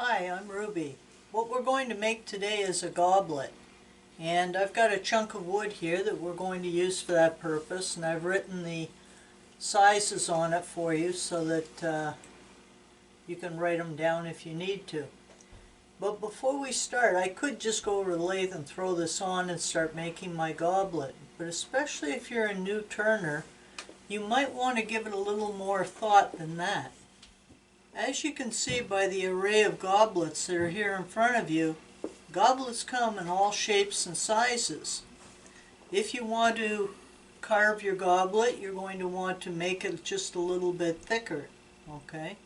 Hi, I'm Ruby. What we're going to make today is a goblet, and I've got a chunk of wood here that we're going to use for that purpose, and I've written the sizes on it for you so that you can write them down if you need to. But before we start, I could just go over the lathe and throw this on and start making my goblet, but especially if you're a new turner, you might want to give it a little more thought than that. As you can see by the array of goblets that are here in front of you, goblets come in all shapes and sizes. If you want to carve your goblet, you're going to want to make it just a little bit thicker. Okay.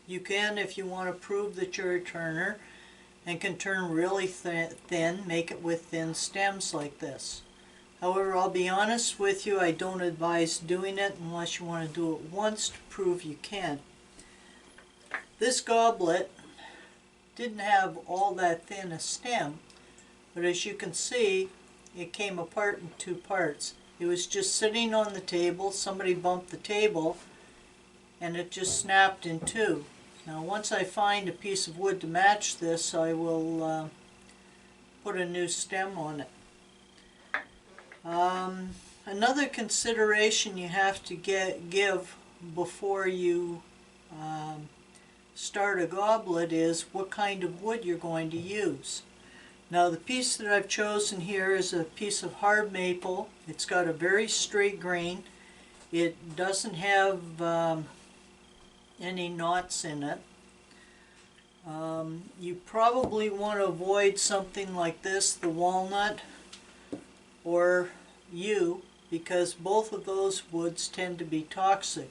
You can, if you want to prove that you're a turner and can turn really thin, make it with thin stems like this. However, I'll be honest with you, I don't advise doing it unless you want to do it once to prove you can. This goblet didn't have all that thin a stem, but as you can see, it came apart in two parts. It was just sitting on the table, somebody bumped the table, and it just snapped in two. Now once I find a piece of wood to match this, I will put a new stem on it. Another consideration you have to give before you start a goblet is what kind of wood you're going to use. Now the piece that I've chosen here is a piece of hard maple. It's got a very straight grain. It doesn't have any knots in it. You probably want to avoid something like this, the walnut or yew, because both of those woods tend to be toxic.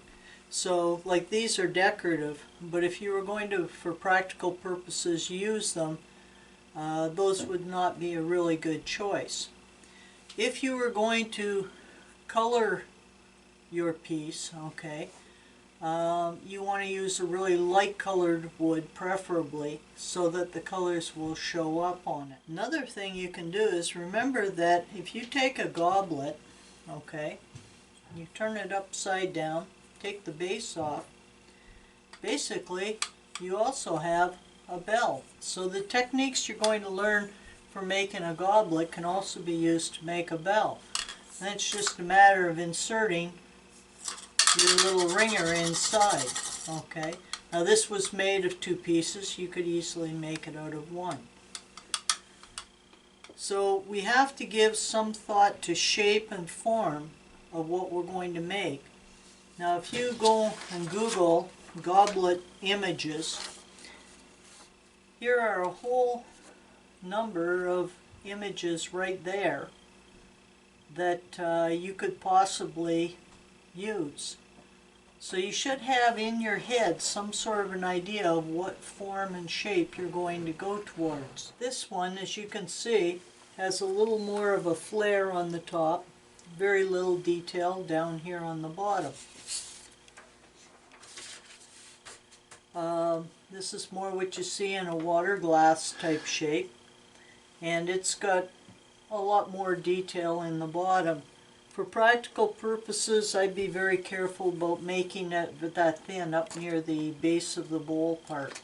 So like these are decorative, but if you were going to, for practical purposes, use them, those would not be a really good choice. If you were going to color your piece, okay, you want to use a really light colored wood preferably so that the colors will show up on it. Another thing you can do is remember that if you take a goblet, okay, you turn it upside down, take the base off, basically you also have a bell. So the techniques you're going to learn for making a goblet can also be used to make a bell. And it's just a matter of inserting your little ringer inside. Okay, now this was made of two pieces. You could easily make it out of one. So we have to give some thought to shape and form of what we're going to make. Now if you go and Google goblet images, here are a whole number of images right there that you could possibly use. So you should have in your head some sort of an idea of what form and shape you're going to go towards. This one, as you can see, has a little more of a flare on the top, very little detail down here on the bottom. This is more what you see in a water glass type shape, and it's got a lot more detail in the bottom. For practical purposes, I'd be very careful about making it that thin up near the base of the bowl part.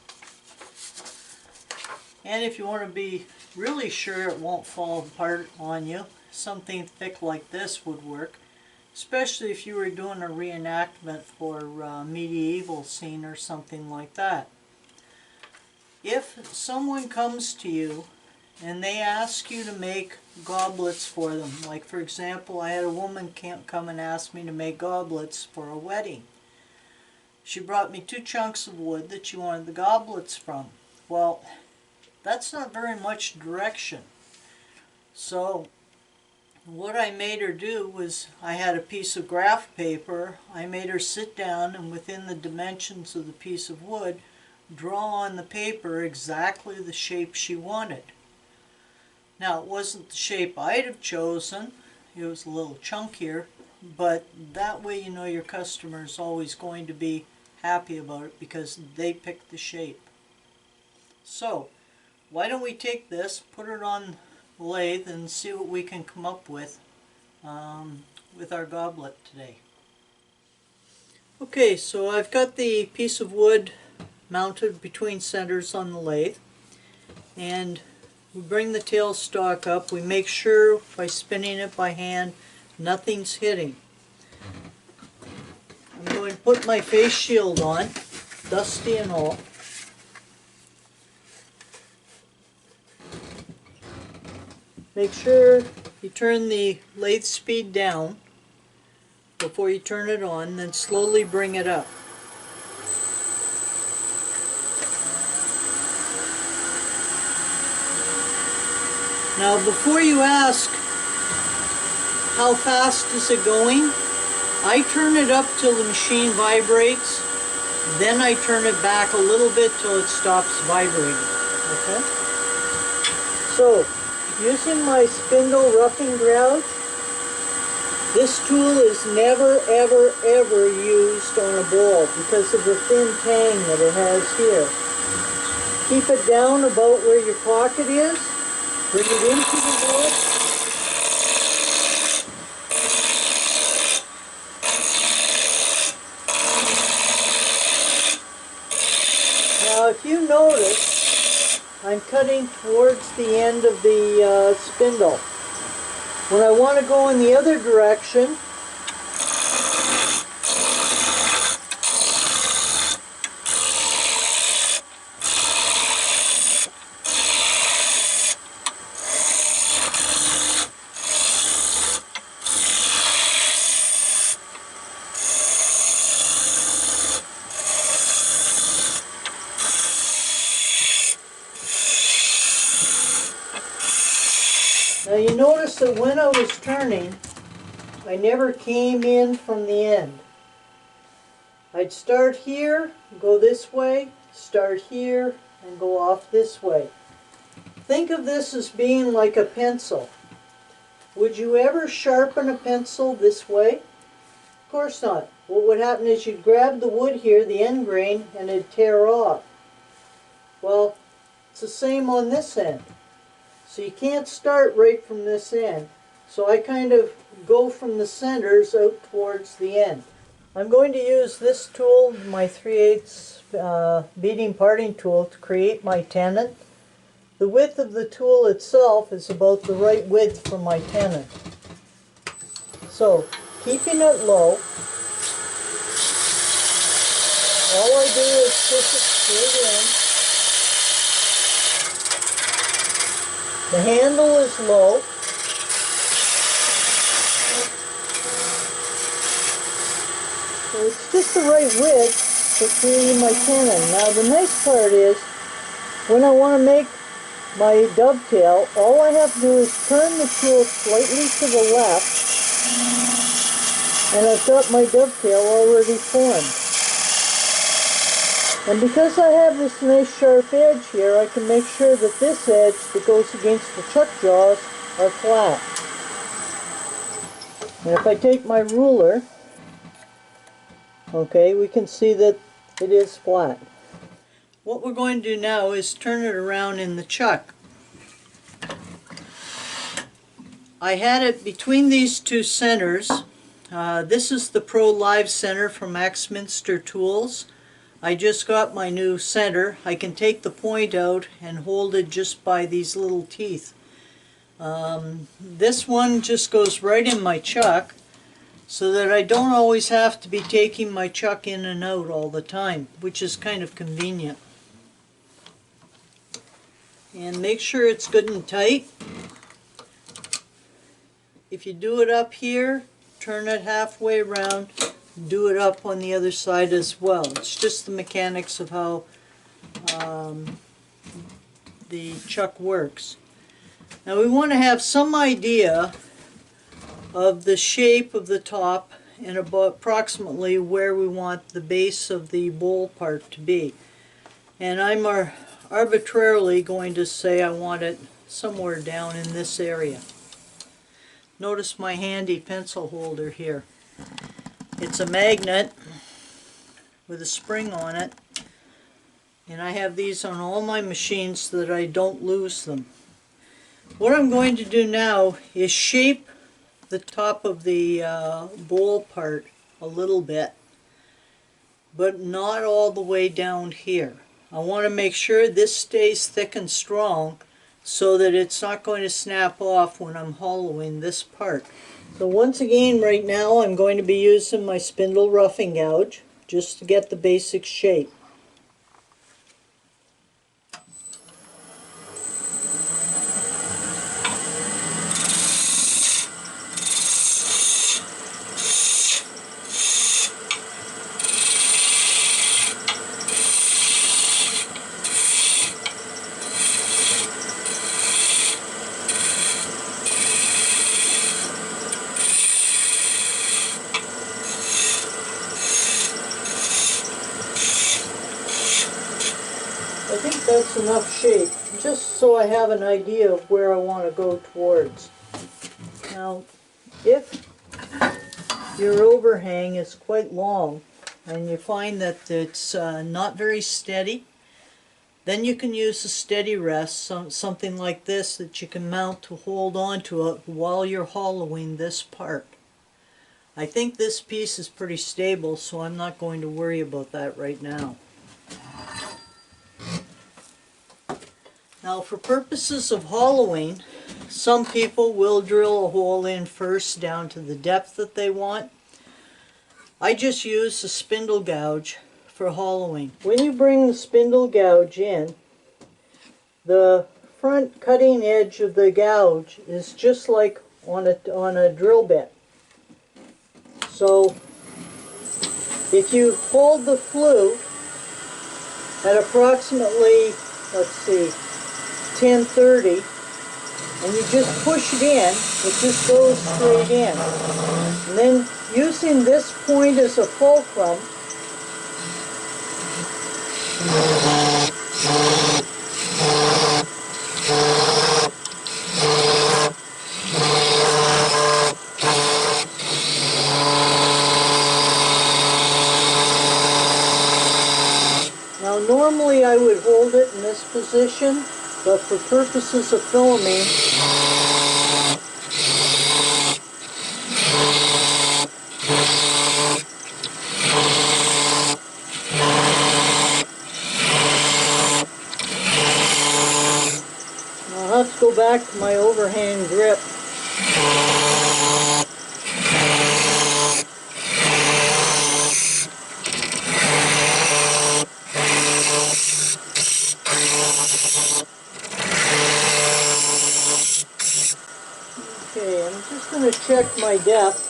And if you want to be really sure it won't fall apart on you, something thick like this would work, especially if you were doing a reenactment for a medieval scene or something like that. If someone comes to you and they ask you to make goblets for them, like for example, I had a woman come and ask me to make goblets for a wedding. she brought me 2 chunks of wood that she wanted the goblets from. Well, that's not very much direction. So what I made her do was, I had a piece of graph paper. I made her sit down and within the dimensions of the piece of wood, draw on the paper exactly the shape she wanted. Now, it wasn't the shape I'd have chosen. It was a little chunkier, but that way you know your customer is always going to be happy about it because they picked the shape. So, why don't we take this, put it on the lathe, and see what we can come up with our goblet today. Okay, so I've got the piece of wood mounted between centers on the lathe, and we bring the tailstock up. We make sure by spinning it by hand nothing's hitting. I'm going to put my face shield on, dusty and all. Make sure you turn the lathe speed down before you turn it on, then slowly bring it up. Now, before you ask how fast is it going, I turn it up till the machine vibrates, then I turn it back a little bit till it stops vibrating. Okay? So, using my spindle roughing gouge, this tool is never ever ever used on a bowl because of the thin tang that it has here. Keep it down about where your pocket is, bring it into the wood. Now if you notice, I'm cutting towards the end of the spindle. When I want to go in the other direction, now you notice that when I was turning, I never came in from the end. I'd start here, go this way, start here, and go off this way. Think of this as being like a pencil. Would you ever sharpen a pencil this way? Of course not. What would happen is you'd grab the wood here, the end grain, and it'd tear off. Well, it's the same on this end. So you can't start right from this end. So I kind of go from the centers out towards the end. I'm going to use this tool, my 3/8 beading parting tool, to create my tenon. The width of the tool itself is about the right width for my tenon. So, keeping it low, all I do is push it straight in. The handle is low. So it's just the right width for creating my tenon. Now the nice part is, when I want to make my dovetail, all I have to do is turn the tool slightly to the left, and I've got my dovetail already formed. And because I have this nice sharp edge here, I can make sure that this edge that goes against the chuck jaws are flat. And if I take my ruler, okay, we can see that it is flat. What we're going to do now is turn it around in the chuck. I had it between these two centers. This is the Pro Live Center from Axminster Tools. I just got my new center. I can take the point out and hold it just by these little teeth. This one just goes right in my chuck, so that I don't always have to be taking my chuck in and out all the time, which is kind of convenient. And make sure it's good and tight. If you do it up here, turn it halfway around, do it up on the other side as well. It's just the mechanics of how the chuck works. Now we want to have some idea of the shape of the top and about approximately where we want the base of the bowl part to be. And I'm arbitrarily going to say I want it somewhere down in this area. Notice my handy pencil holder here. It's a magnet with a spring on it, and I have these on all my machines so that I don't lose them. What I'm going to do now is shape the top of the bowl part a little bit, but not all the way down here. I want to make sure this stays thick and strong so that it's not going to snap off when I'm hollowing this part. So once again, right now I'm going to be using my spindle roughing gouge just to get the basic shape. I think that's enough shape, just so I have an idea of where I want to go towards. Now, if your overhang is quite long and you find that it's not very steady, then you can use a steady rest, something like this that you can mount to hold on to it while you're hollowing this part. I think this piece is pretty stable, so I'm not going to worry about that right now. Now, for purposes of hollowing, some people will drill a hole in first down to the depth that they want. I just use the spindle gouge for hollowing. When you bring the spindle gouge in, the front cutting edge of the gouge is just like on a drill bit. So if you hold the flue at approximately, let's see, 1030, and you just push it in, it just goes straight in. And then using this point as a fulcrum, now normally I would hold it in this position, but for purposes of filming, I'll have to go back to my overhand grip. Okay, I'm just going to check my depth.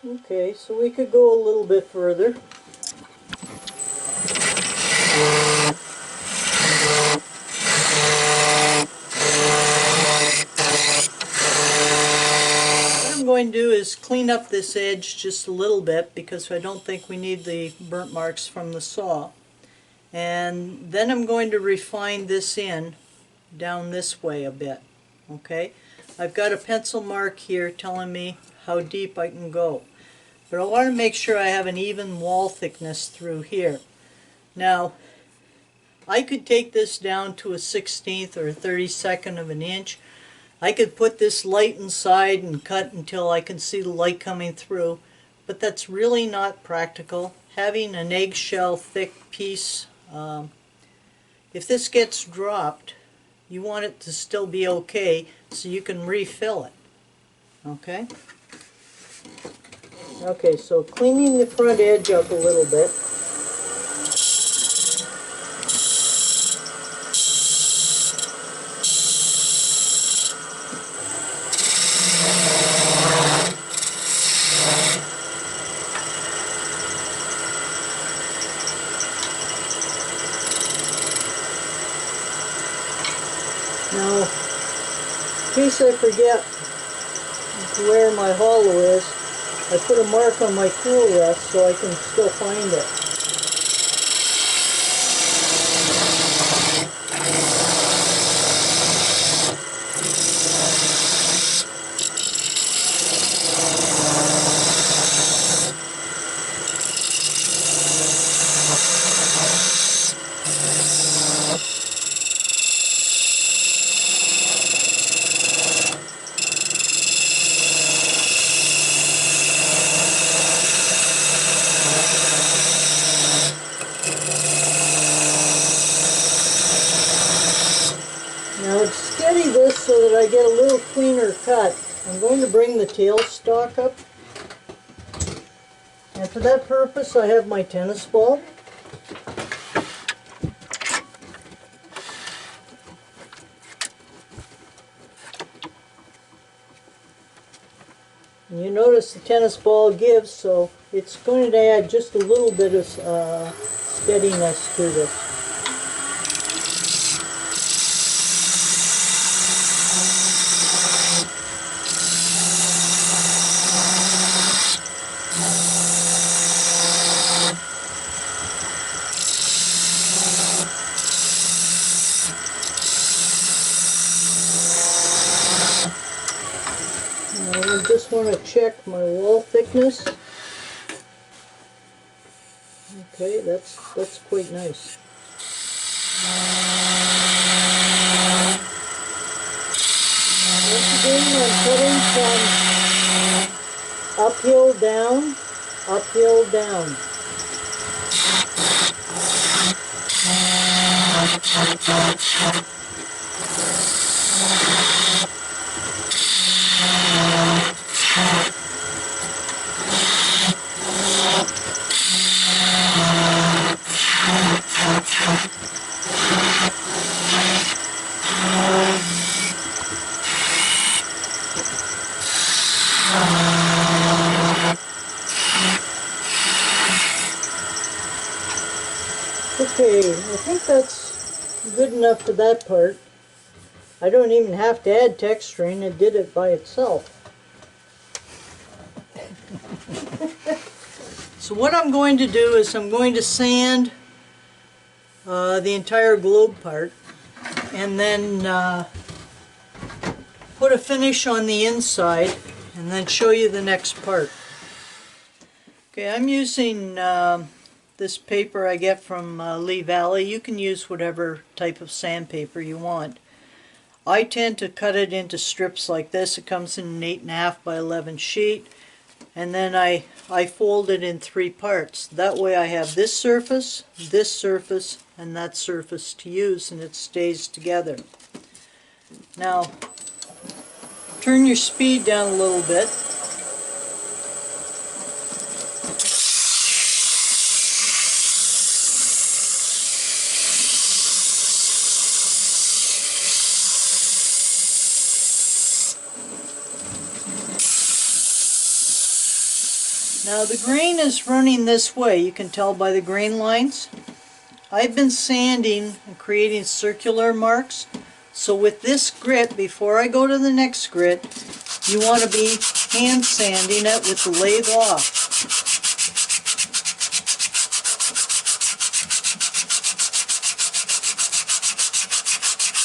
Okay, so we could go a little bit further. What I'm going to do is clean up this edge just a little bit because I don't think we need the burnt marks from the saw. And then I'm going to refine this in down this way a bit. Okay, I've got a pencil mark here telling me how deep I can go. But I want to make sure I have an even wall thickness through here. Now, I could take this down to a 1/16 or a 32nd of an inch. I could put this light inside and cut until I can see the light coming through, but that's really not practical. Having an eggshell thick piece, if this gets dropped, you want it to still be okay so you can refill it. Okay? Okay, so cleaning the front edge up a little bit. Now, in case I forget where my hollow is, I put a mark on my tool rest so I can still find it. Now to steady this so that I get a little cleaner cut, I'm going to bring the tailstock up. And for that purpose I have my tennis ball. And you notice the tennis ball gives, so it's going to add just a little bit of steadiness to this. I just want to check my wall thickness. Okay, that's quite nice. Once again, I'm cutting from uphill down, uphill down. Okay, I think that's good enough for that part. I don't even have to add texturing, it did it by itself. So what I'm going to do is I'm going to sand the entire globe part and then put a finish on the inside and then show you the next part. Okay, I'm using this paper I get from Lee Valley. You can use whatever type of sandpaper you want. I tend to cut it into strips like this. It comes in an 8.5 by 11 sheet, and then I fold it in 3 parts. That way I have this surface, and that surface to use, and it stays together. Now, turn your speed down a little bit. Now the grain is running this way, you can tell by the grain lines. I've been sanding and creating circular marks, so with this grit, before I go to the next grit, you want to be hand sanding it with the lathe off.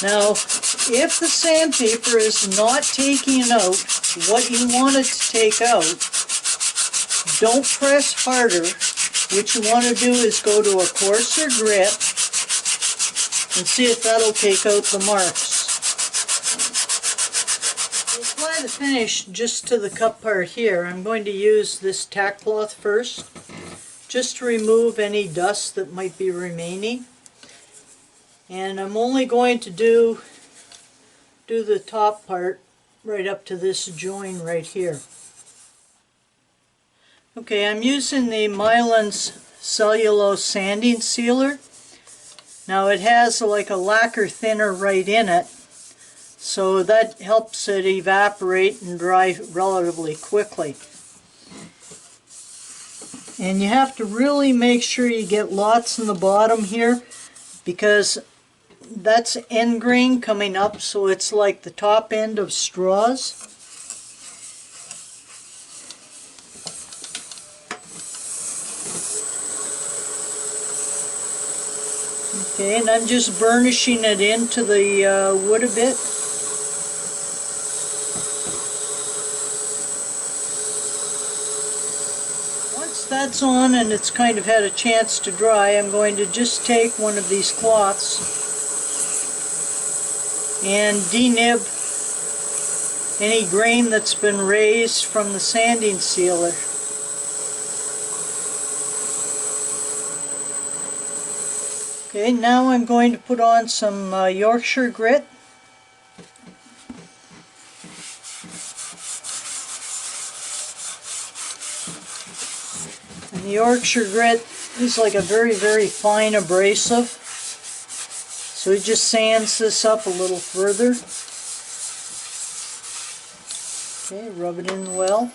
Now, if the sandpaper is not taking out what you want it to take out, don't press harder. What you want to do is go to a coarser grit and see if that'll take out the marks. To apply the finish just to the cup part here, I'm going to use this tack cloth first, just to remove any dust that might be remaining. And I'm only going to do the top part right up to this join right here. Okay, I'm using the Mylan's cellulose sanding sealer. Now it has like a lacquer thinner right in it, so that helps it evaporate and dry relatively quickly. And you have to really make sure you get lots in the bottom here, because that's end grain coming up, so it's like the top end of straws. Okay, and I'm just burnishing it into the wood a bit. Once that's on and it's kind of had a chance to dry, I'm going to just take one of these cloths and denib any grain that's been raised from the sanding sealer. Okay, now I'm going to put on some Yorkshire grit. And the Yorkshire grit is like a very, very fine abrasive. So it just sands this up a little further. Okay, rub it in well.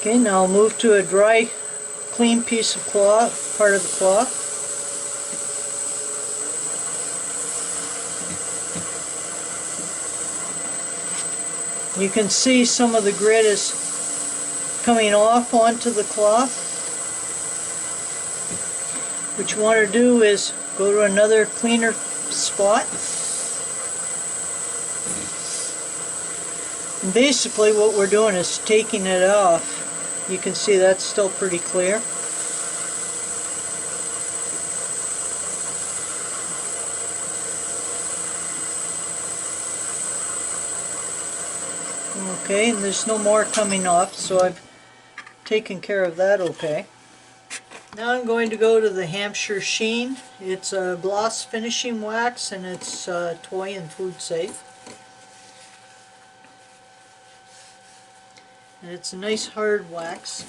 Okay, now I'll move to a dry, clean piece of cloth, part of the cloth. You can see some of the grit is coming off onto the cloth. What you want to do is go to another cleaner spot. And basically what we're doing is taking it off. You can see that's still pretty clear. Okay, and there's no more coming off, so I've taken care of that okay. Now I'm going to go to the Hampshire Sheen. It's a gloss finishing wax and it's toy and food safe. And it's a nice hard wax.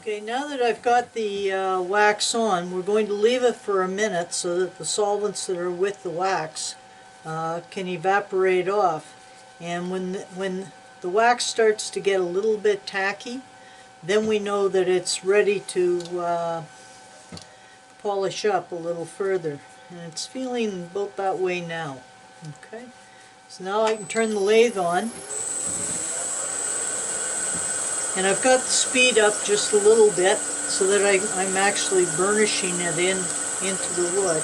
Okay, now that I've got the wax on, we're going to leave it for a minute so that the solvents that are with the wax can evaporate off. And when the wax starts to get a little bit tacky, then we know that it's ready to polish up a little further, and it's feeling about that way now. Okay, so now I can turn the lathe on, and I've got the speed up just a little bit so that I'm actually burnishing it into the wood.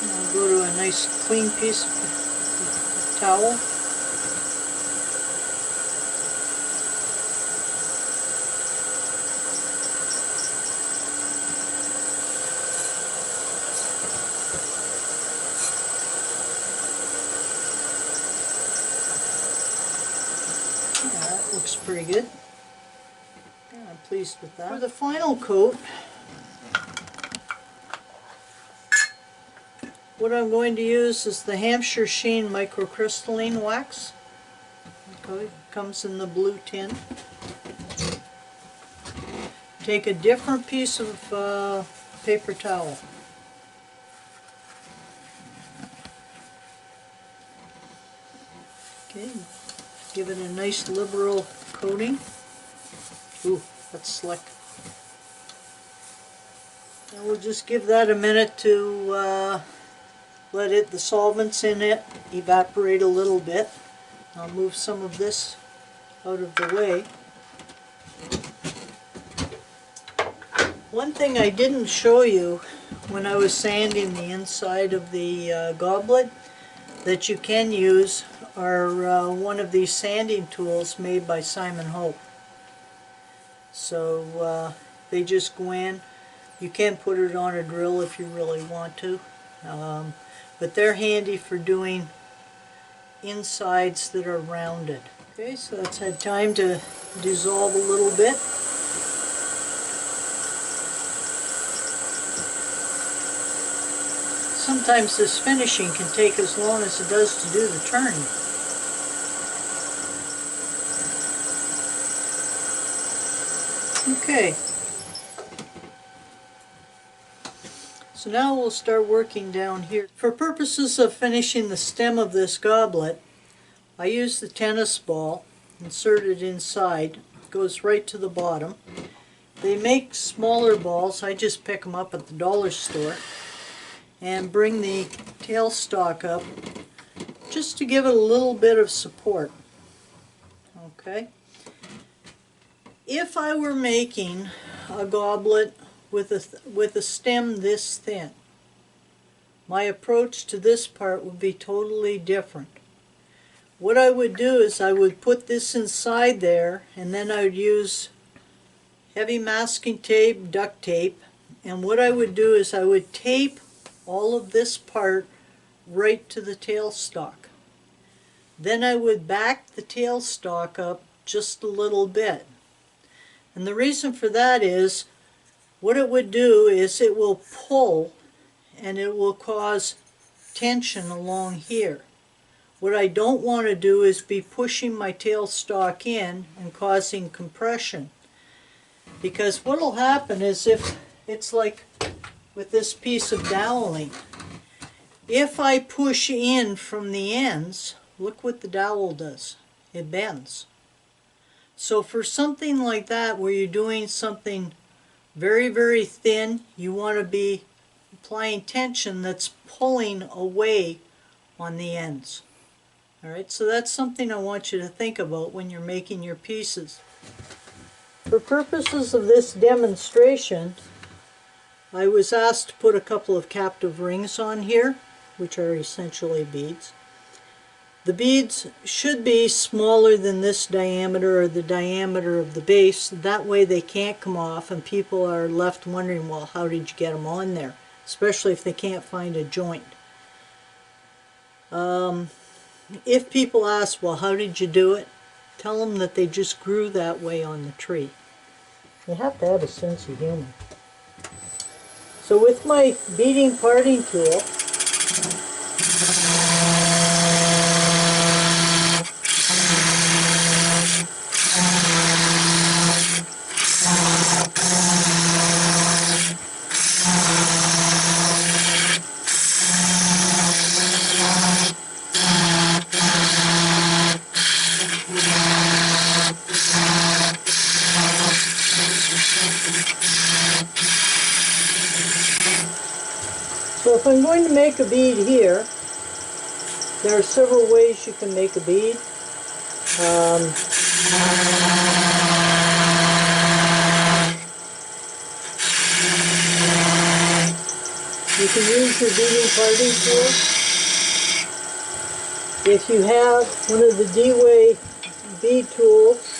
And I'll go to a nice clean piece of towel. Looks pretty good. Yeah, I'm pleased with that. For the final coat, what I'm going to use is the Hampshire Sheen microcrystalline wax. Okay, it comes in the blue tin. Take a different piece of paper towel. Okay. Give it a nice liberal coating. Ooh, that's slick. And we'll just give that a minute to let the solvents in it evaporate a little bit. I'll move some of this out of the way. One thing I didn't show you when I was sanding the inside of the goblet that you can use are one of these sanding tools made by Simon Hope. So they just go in. You can put it on a drill if you really want to, but they're handy for doing insides that are rounded. Okay, so it's had time to dissolve a little bit. sometimes this finishing can take as long as it does to do the turning. Okay. So now we'll start working down here. For purposes of finishing the stem of this goblet, I use the tennis ball, insert it inside, it goes right to the bottom. They make smaller balls, I just pick them up at the dollar store, and bring the tailstock up just to give it a little bit of support. Okay. If I were making a goblet with a stem this thin, my approach to this part would be totally different. What I would do is I would put this inside there, and then I would use heavy masking tape, duct tape, and what I would do is I would tape all of this part right to the tailstock. Then I would back the tailstock up just a little bit. And the reason for that is, what it would do is it will pull and it will cause tension along here. What I don't want to do is be pushing my tailstock in and causing compression. Because what will happen is, if it's like with this piece of doweling, if I push in from the ends, look what the dowel does. It bends. So for something like that, where you're doing something very, very thin, you want to be applying tension that's pulling away on the ends. Alright, so that's something I want you to think about when you're making your pieces. For purposes of this demonstration, I was asked to put a couple of captive rings on here, which are essentially beads. The beads should be smaller than this diameter, or the diameter of the base. That way they can't come off and people are left wondering, well, how did you get them on there? Especially if they can't find a joint. If people ask, well, how did you do it? Tell them that they just grew that way on the tree. You have to have a sense of humor. So with my beading parting tool, so if I'm going to make a bead here, there are several ways you can make a bead. You can use your beading parting tool. If you have one of the D-Way bead tools,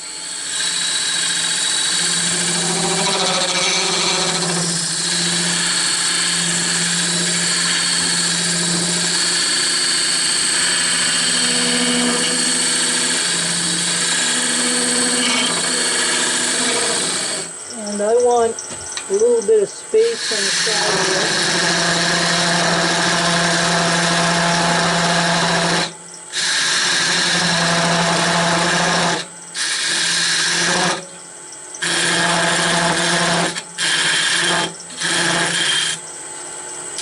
and I want a little bit of space on the side here.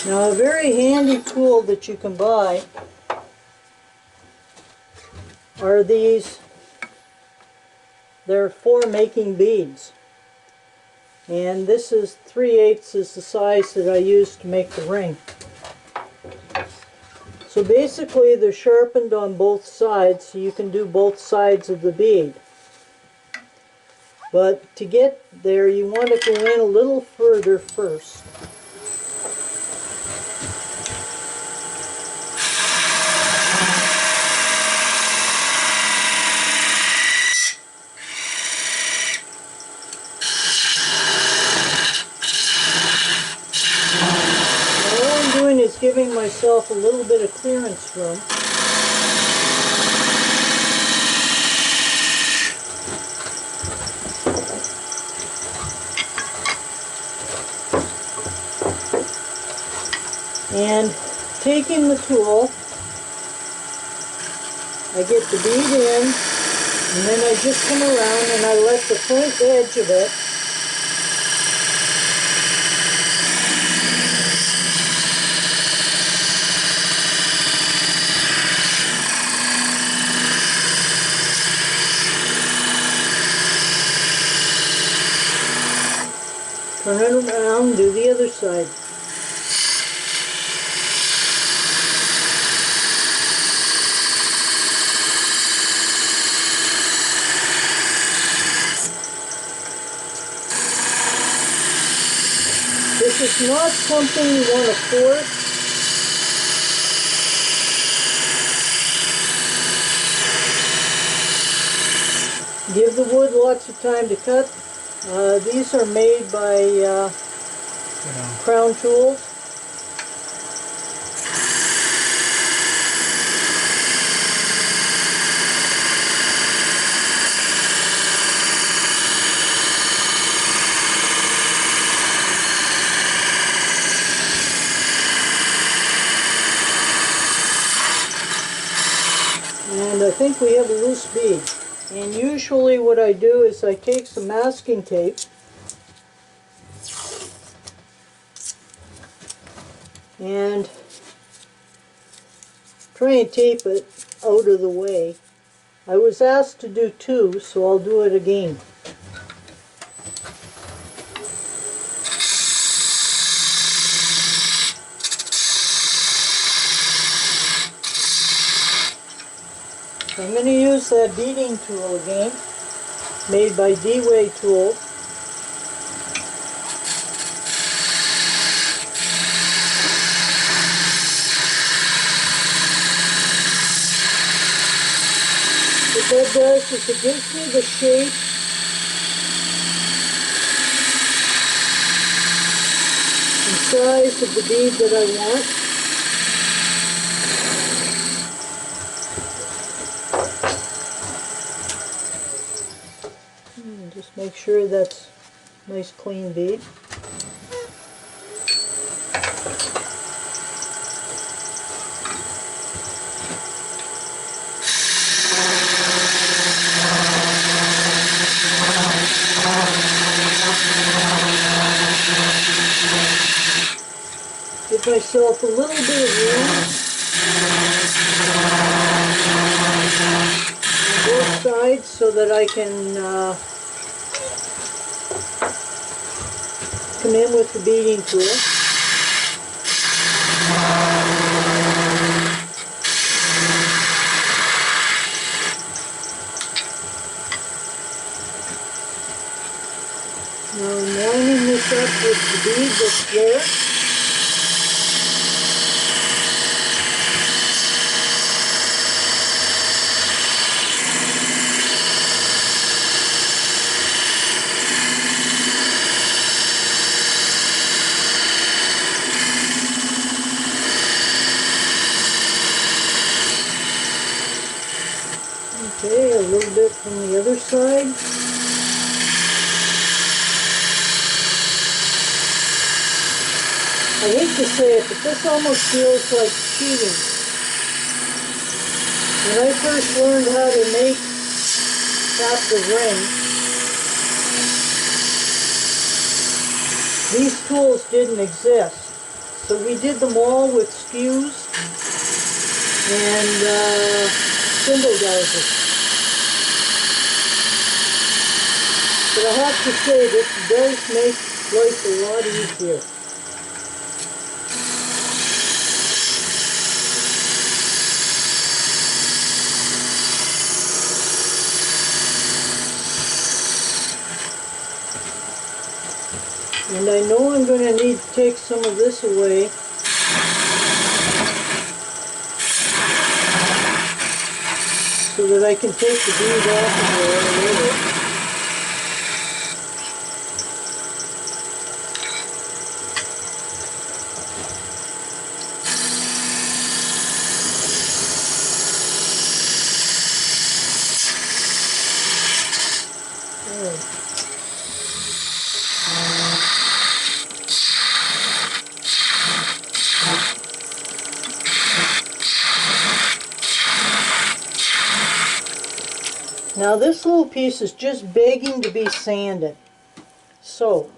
Now, a very handy tool that you can buy are these. They're for making beads. And this is 3/8 is the size that I use to make the ring. So basically they're sharpened on both sides, so you can do both sides of the bead. But to get there, you want to go in a little further first. Is giving myself a little bit of clearance room. And taking the tool, I get the bead in, and then I just come around and I let the front edge of it turn it around, do the other side. This is not something you want to force. Give the wood lots of time to cut. These are made by Crown Tools. And I think we have a loose bead. And usually what I do is I take some masking tape and try and tape it out of the way. I was asked to do 2, so I'll do it again. I'm going to use that beading tool again, made by D-Way Tool. What that does is it gives me the shape and size of the bead that I want. Just make sure that's nice clean bead. Give myself a little bit of room on both sides so that I can come in with the beading tool. Now I'm lining this up with the bead that's there. Okay, a little bit from the other side. I hate to say it, but this almost feels like cheating. When I first learned how to make captive ring, these tools didn't exist. So we did them all with skews and spindle dowsers. But I have to say, this does make life a lot easier. And I know I'm going to need to take some of this away. So that I can take the bead off of there later. Now this little piece is just begging to be sanded. So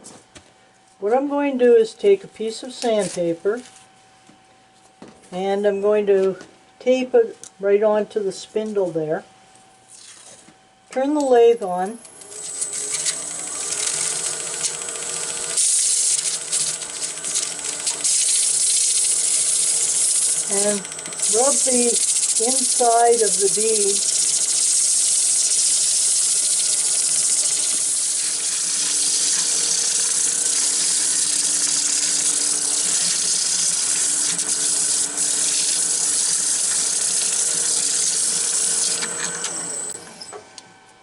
what I'm going to do is take a piece of sandpaper and I'm going to tape it right onto the spindle there. Turn the lathe on. And rub the inside of the bead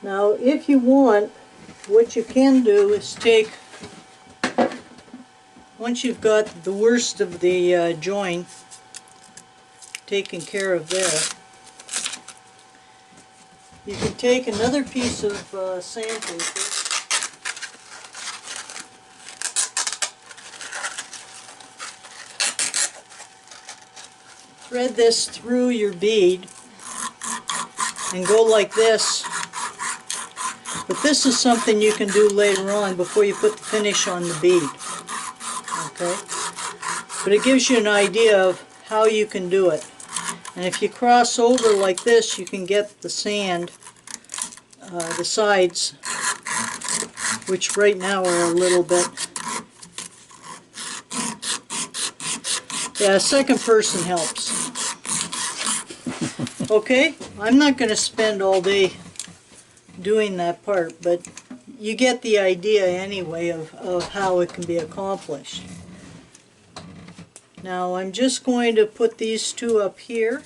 Now, if you want, what you can do is take, once you've got the worst of the joint taken care of there, you can take another piece of sandpaper thread this through your bead and go like this. But this is something you can do later on before you put the finish on the bead. Okay? But it gives you an idea of how you can do it. And if you cross over like this, you can get the sand, the sides, which right now are a little bit. Yeah, second person helps. Okay, I'm not going to spend all day doing that part, but you get the idea anyway of how it can be accomplished. Now I'm just going to put these two up here.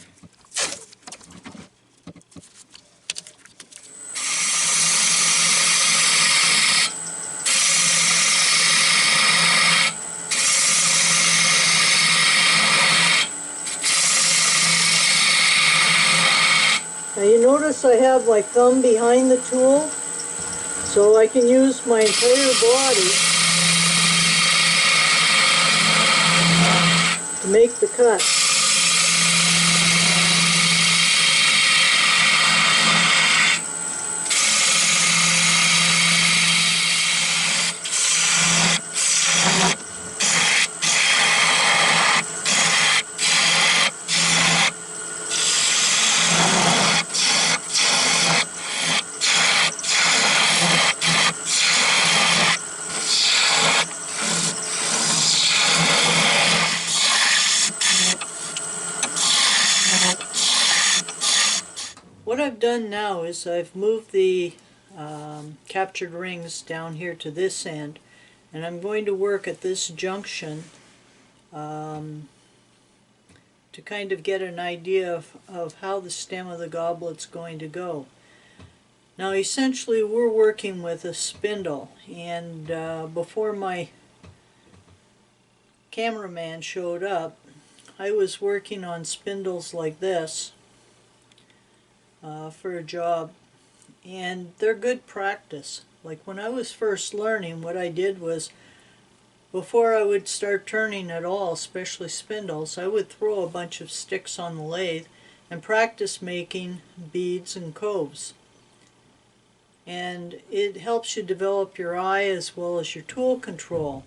Now you notice I have my thumb behind the tool, so I can use my entire body to make the cut. What I've done now is I've moved the captured rings down here to this end, and I'm going to work at this junction to kind of get an idea of how the stem of the goblet's going to go. Now essentially we're working with a spindle, and before my cameraman showed up, I was working on spindles like this for a job, and they're good practice. Like when I was first learning, what I did was, before I would start turning at all, especially spindles, I would throw a bunch of sticks on the lathe and practice making beads and coves. And it helps you develop your eye as well as your tool control.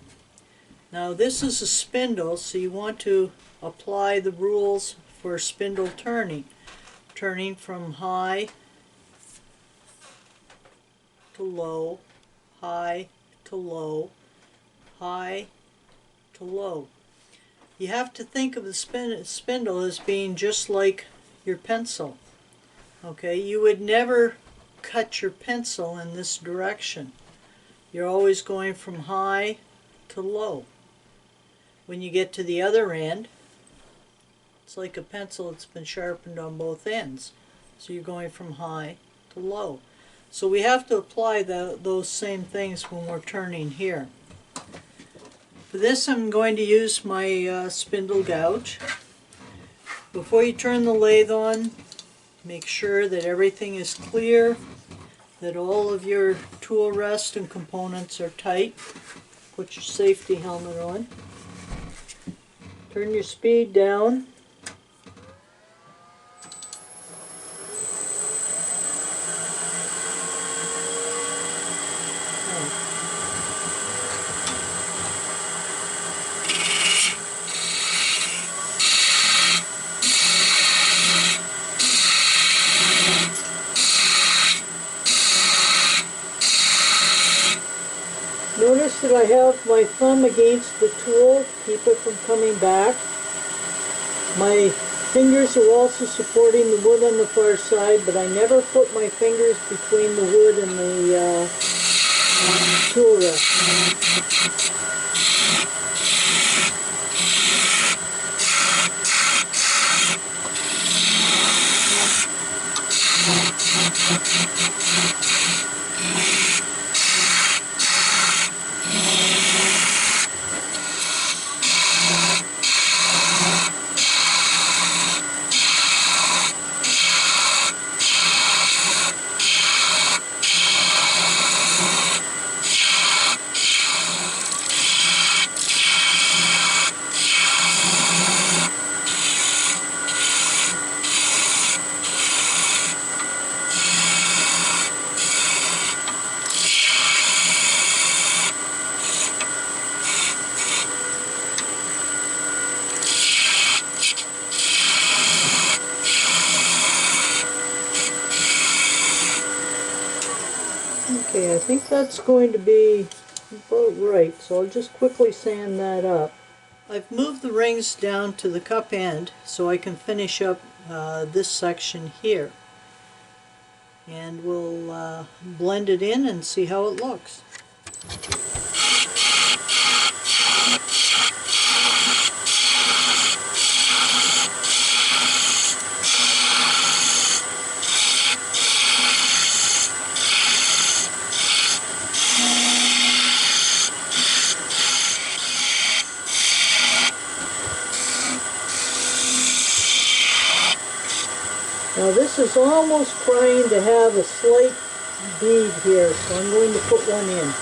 Now this is a spindle, so you want to apply the rules for spindle turning. Turning from high to low, high to low, high to low. You have to think of the spindle as being just like your pencil. Okay, you would never cut your pencil in this direction. You're always going from high to low. When you get to the other end, it's like a pencil that's been sharpened on both ends. So you're going from high to low. So we have to apply those same things when we're turning here. For this I'm going to use my spindle gouge. Before you turn the lathe on, make sure that everything is clear, that all of your tool rest and components are tight. Put your safety helmet on. Turn your speed down. notice that I have my thumb against the tool to keep it from coming back. My fingers are also supporting the wood on the far side, but I never put my fingers between the wood and the tool rest. Okay, I think that's going to be about right, so I'll just quickly sand that up. I've moved the rings down to the cup end so I can finish up this section here. And we'll blend it in and see how it looks. Now this is almost trying to have a slight bead here, so I'm going to put one in.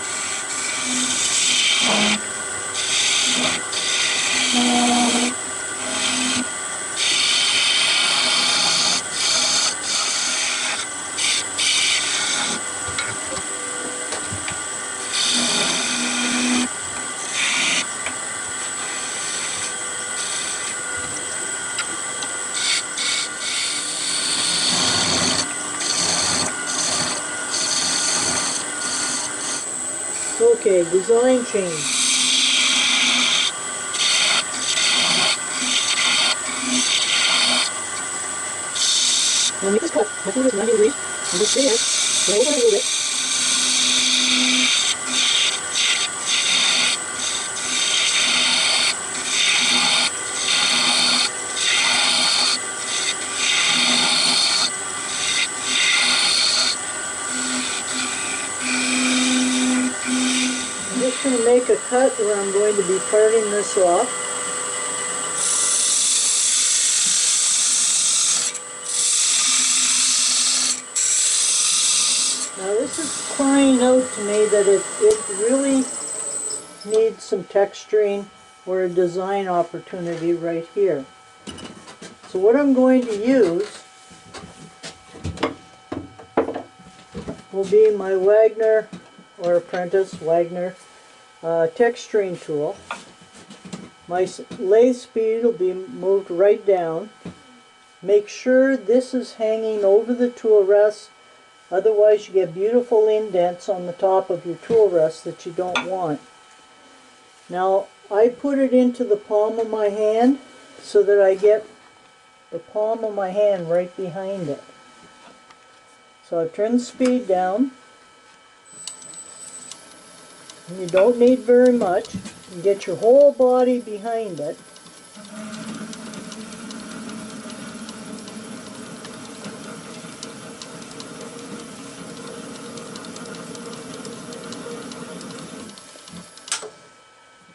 Okay, design change. Now make this cut. My finger's 90 degrees. And just stay there. And open it a little bit. I'm just going to make a cut where I'm going to be parting this off. Now this is crying out to me that it really needs some texturing or a design opportunity right here. So what I'm going to use will be my Wagner, or Apprentice Wagner, texturing tool. My lathe speed will be moved right down. Make sure this is hanging over the tool rest, otherwise you get beautiful indents on the top of your tool rest that you don't want. Now I put it into the palm of my hand so that I get the palm of my hand right behind it. So I've turned the speed down. And you don't need very much. You get your whole body behind it.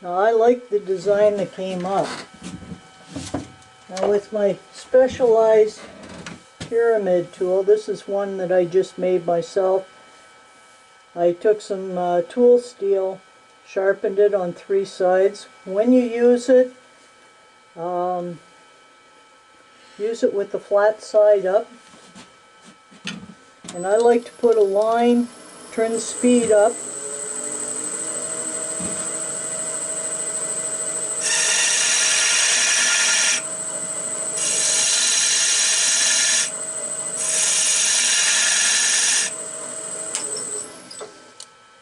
Now I like the design that came up. Now with my specialized pyramid tool, this is one that I just made myself. I took some tool steel, sharpened it on 3 sides. When you use it with the flat side up. And I like to put a line, turn the speed up.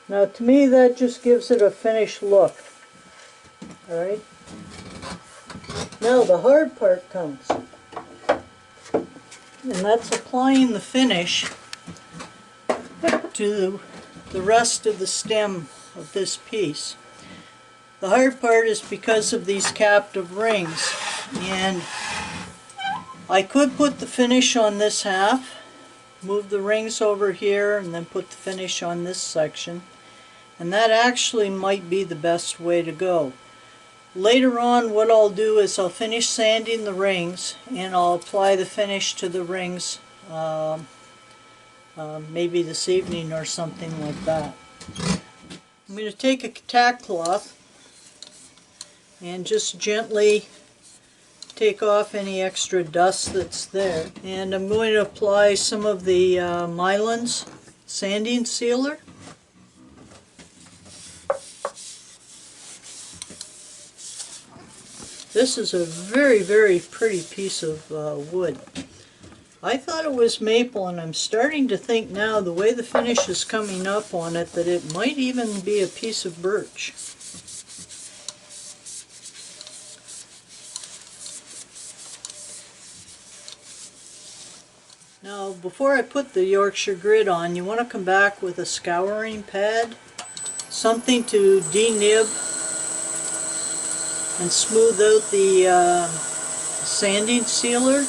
Now to me that just gives it a finished look. Alright. Now the hard part comes. And that's applying the finish to the rest of the stem of this piece. The hard part is because of these captive rings, and I could put the finish on this half, move the rings over here, and then put the finish on this section, and that actually might be the best way to go. Later on what I'll do is I'll finish sanding the rings, and I'll apply the finish to the rings maybe this evening or something like that. I'm going to take a tack cloth and just gently take off any extra dust that's there. And I'm going to apply some of the Mylan's sanding sealer. This is a very, very pretty piece of wood. I thought it was maple, and I'm starting to think now, the way the finish is coming up on it, that it might even be a piece of birch. Now, before I put the Yorkshire grit on, you want to come back with a scouring pad, something to denib and smooth out the sanding sealer.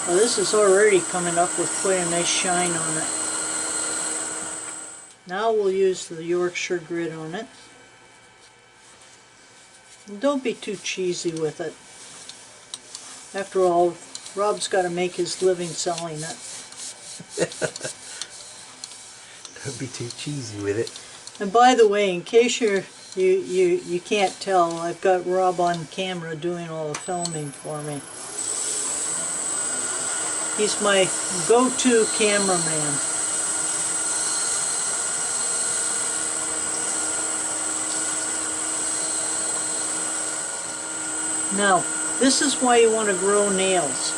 Well, this is already coming up with quite a nice shine on it. Now we'll use the Yorkshire grit on it. And don't be too cheesy with it. After all, Rob's got to make his living selling it. Don't be too cheesy with it. And by the way, in case you can't tell, I've got Rob on camera doing all the filming for me. He's my go-to cameraman. Now, this is why you want to grow nails.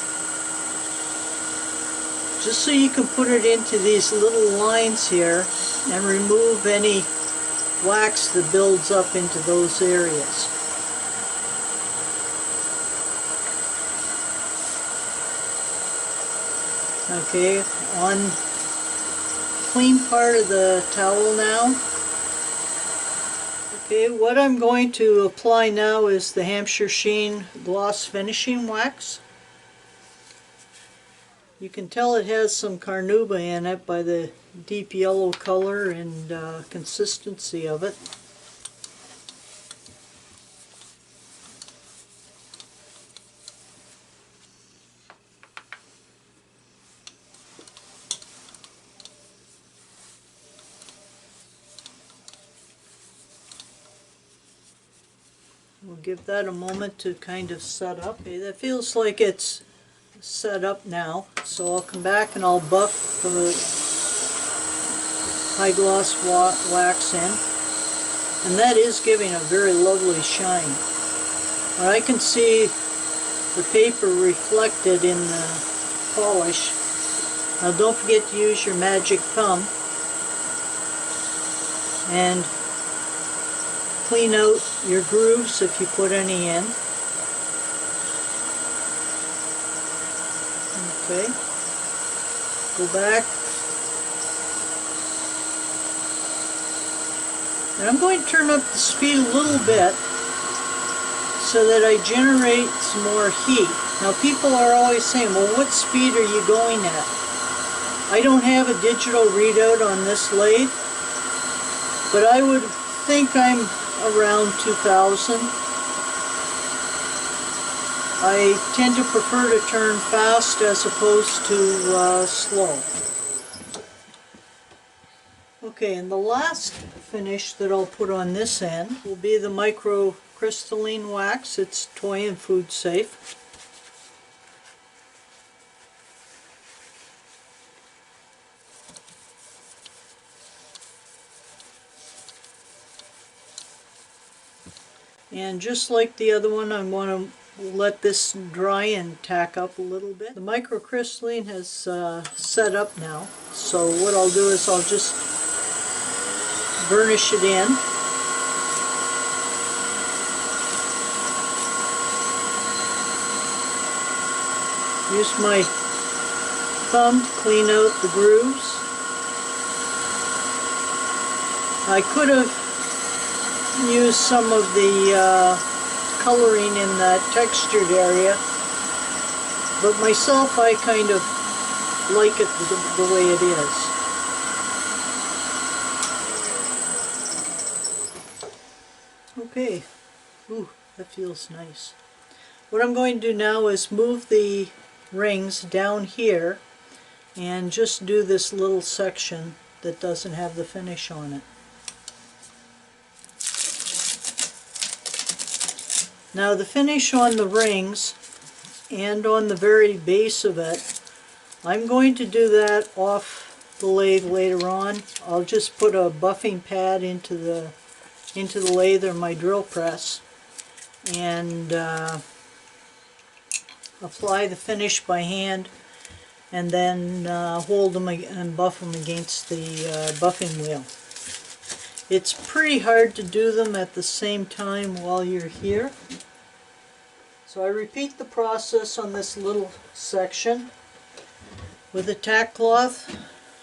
Just so you can put it into these little lines here and remove any wax that builds up into those areas. Okay, on clean part of the towel now. Okay, what I'm going to apply now is the Hampshire Sheen Gloss Finishing Wax. You can tell it has some carnauba in it by the deep yellow color and consistency of it. We'll give that a moment to kind of set up. Okay, that feels like it's set up now, so I'll come back and I'll buff the high gloss wax in, and that is giving a very lovely shine. But I can see the paper reflected in the polish. Now don't forget to use your magic thumb and clean out your grooves if you put any in. Okay, go back. And I'm going to turn up the speed a little bit so that I generate some more heat. Now people are always saying, well, what speed are you going at? I don't have a digital readout on this lathe, but I would think I'm around 2000. I tend to prefer to turn fast as opposed to slow. Okay, and the last finish that I'll put on this end will be the microcrystalline wax. It's toy and food safe. And just like the other one, I want to we'll let this dry and tack up a little bit. The microcrystalline has set up now, so what I'll do is I'll just burnish it in. Use my thumb to clean out the grooves. I could have used some of the coloring in that textured area, but myself I kind of like it the way it is. Okay, ooh, that feels nice. What I'm going to do now is move the rings down here and just do this little section that doesn't have the finish on it. Now the finish on the rings and on the very base of it, I'm going to do that off the lathe later on. I'll just put a buffing pad into the lathe or my drill press and apply the finish by hand, and then hold them and buff them against the buffing wheel. It's pretty hard to do them at the same time while you're here. So I repeat the process on this little section. With a tack cloth,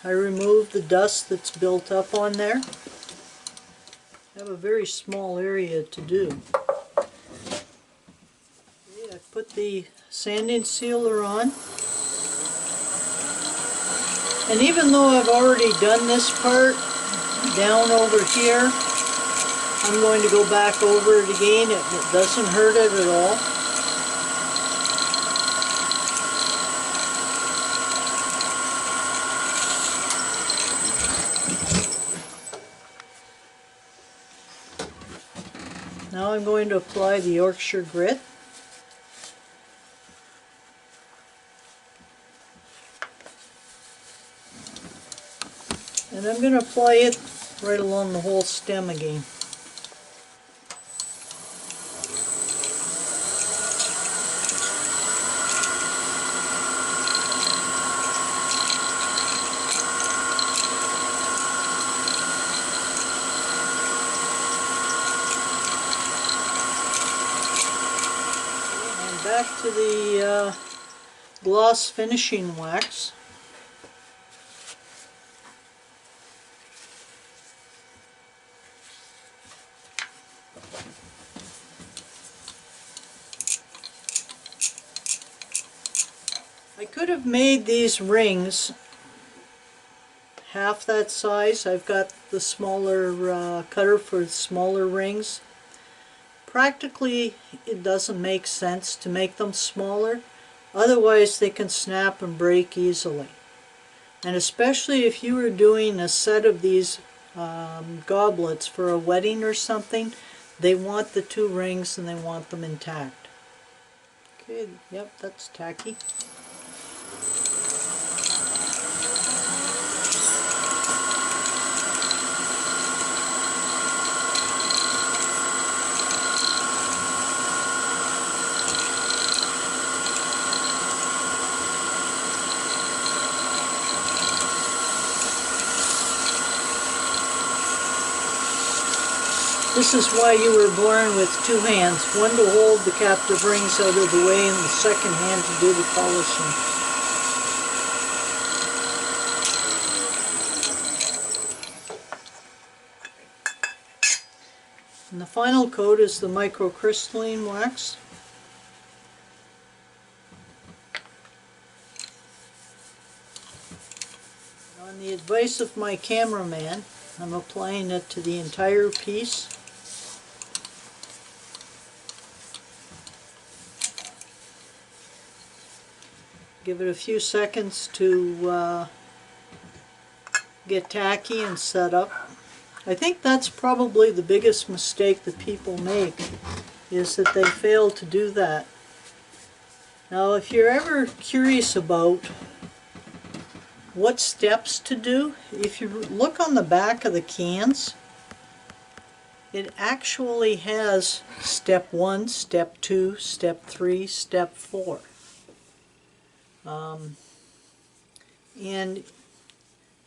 I remove the dust that's built up on there. I have a very small area to do. Okay, I put the sanding sealer on. And even though I've already done this part down over here, I'm going to go back over it again. It doesn't hurt it at all. Now I'm going to apply the Yorkshire grit. And I'm going to apply it right along the whole stem again. And back to the gloss finishing wax. I could have made these rings half that size. I've got the smaller cutter for smaller rings. Practically, it doesn't make sense to make them smaller. Otherwise, they can snap and break easily. And especially if you were doing a set of these goblets for a wedding or something, they want the two rings and they want them intact. Okay, yep, that's tacky. This is why you were born with two hands, one to hold the captive rings out of the way and the second hand to do the polishing. And the final coat is the microcrystalline wax. On the advice of my cameraman, I'm applying it to the entire piece. Give it a few seconds to get tacky and set up. I think that's probably the biggest mistake that people make, is that they fail to do that. Now, if you're ever curious about what steps to do, if you look on the back of the cans, It actually has step 1, step 2, step 3, step 4. And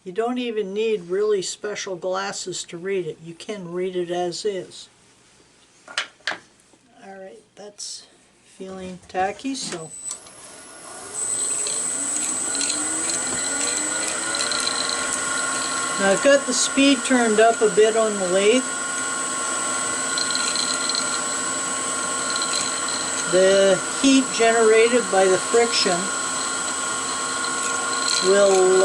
you don't even need really special glasses to read it. You can read it as is. Alright, that's feeling tacky, so now I've got the speed turned up a bit on the lathe. The heat generated by the friction will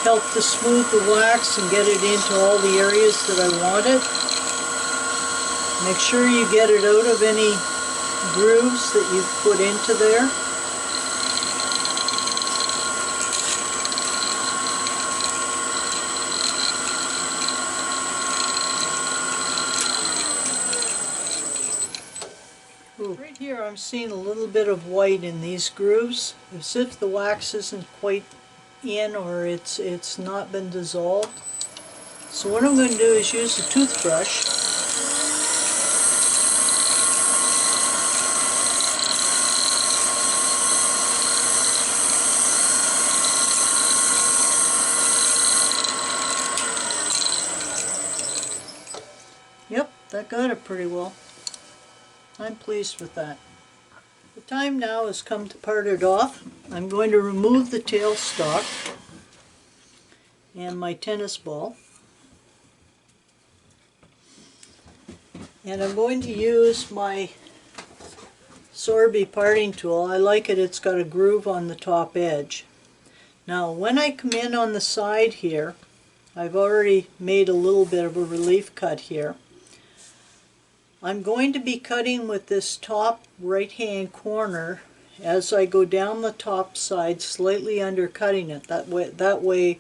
help to smooth the wax and get it into all the areas that I want it. Make sure you get it out of any grooves that you've put into there. Right here I'm seeing a little bit of white in these grooves, as if the wax isn't quite in or it's not been dissolved. So what I'm going to do is use a toothbrush Yep, that got it pretty well. I'm pleased with that. The time now has come to part it off. I'm going to remove the tailstock and my tennis ball. And I'm going to use my Sorby parting tool. I like it, it's got a groove on the top edge. Now when I come in on the side here, I've already made a little bit of a relief cut here. I'm going to be cutting with this top right hand corner as I go down the top side, slightly undercutting it. That way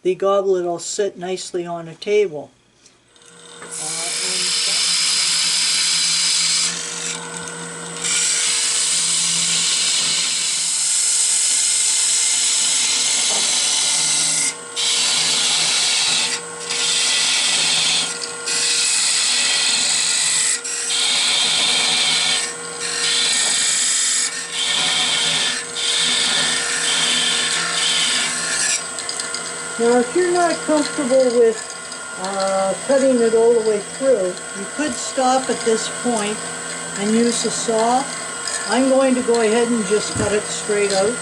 the goblet will sit nicely on a table. Now if you're not comfortable with cutting it all the way through, you could stop at this point and use a saw. I'm going to go ahead and just cut it straight out.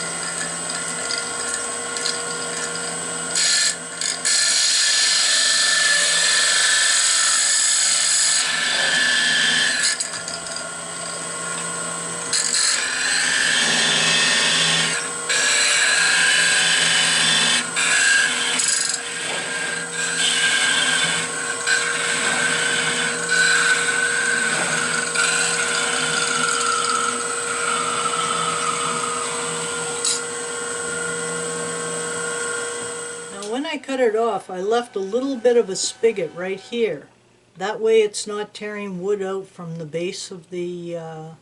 When I cut it off, I left a little bit of a spigot right here. That way it's not tearing wood out from the base of the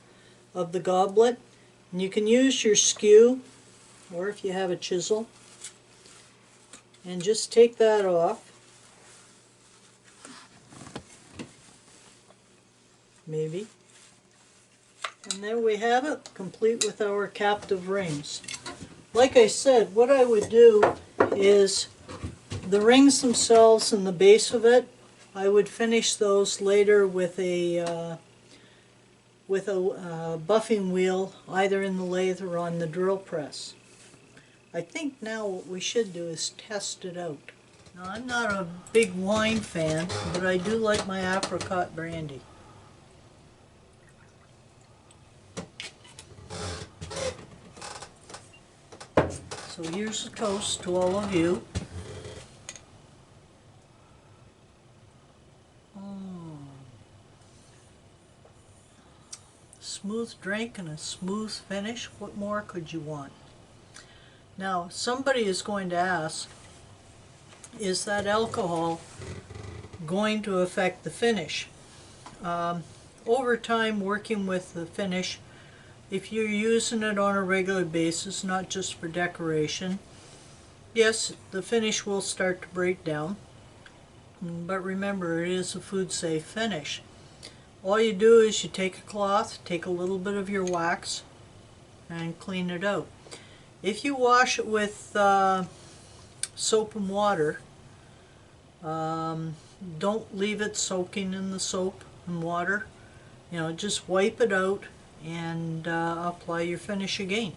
goblet. And you can use your skew, or if you have a chisel, and just take that off. Maybe. And there we have it, complete with our captive rings. Like I said, what I would do is the rings themselves and the base of it, I would finish those later with a buffing wheel, either in the lathe or on the drill press. I think now what we should do is test it out. Now I'm not a big wine fan, but I do like my apricot brandy. So here's a toast to all of you. Smooth drink and a smooth finish. What more could you want? Now, somebody is going to ask, is that alcohol going to affect the finish? Over time, working with the finish, if you're using it on a regular basis, not just for decoration, yes, the finish will start to break down. but remember, it is a food safe finish. All you do is you take a cloth, take a little bit of your wax, and clean it out. If you wash it with soap and water, don't leave it soaking in the soap and water. You know, just wipe it out and apply your finish again.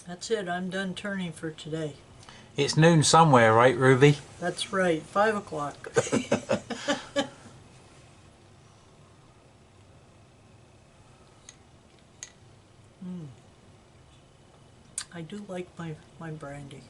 That's it. I'm done turning for today. It's noon somewhere, right, Ruby? That's right. 5 o'clock. I do like my brandy.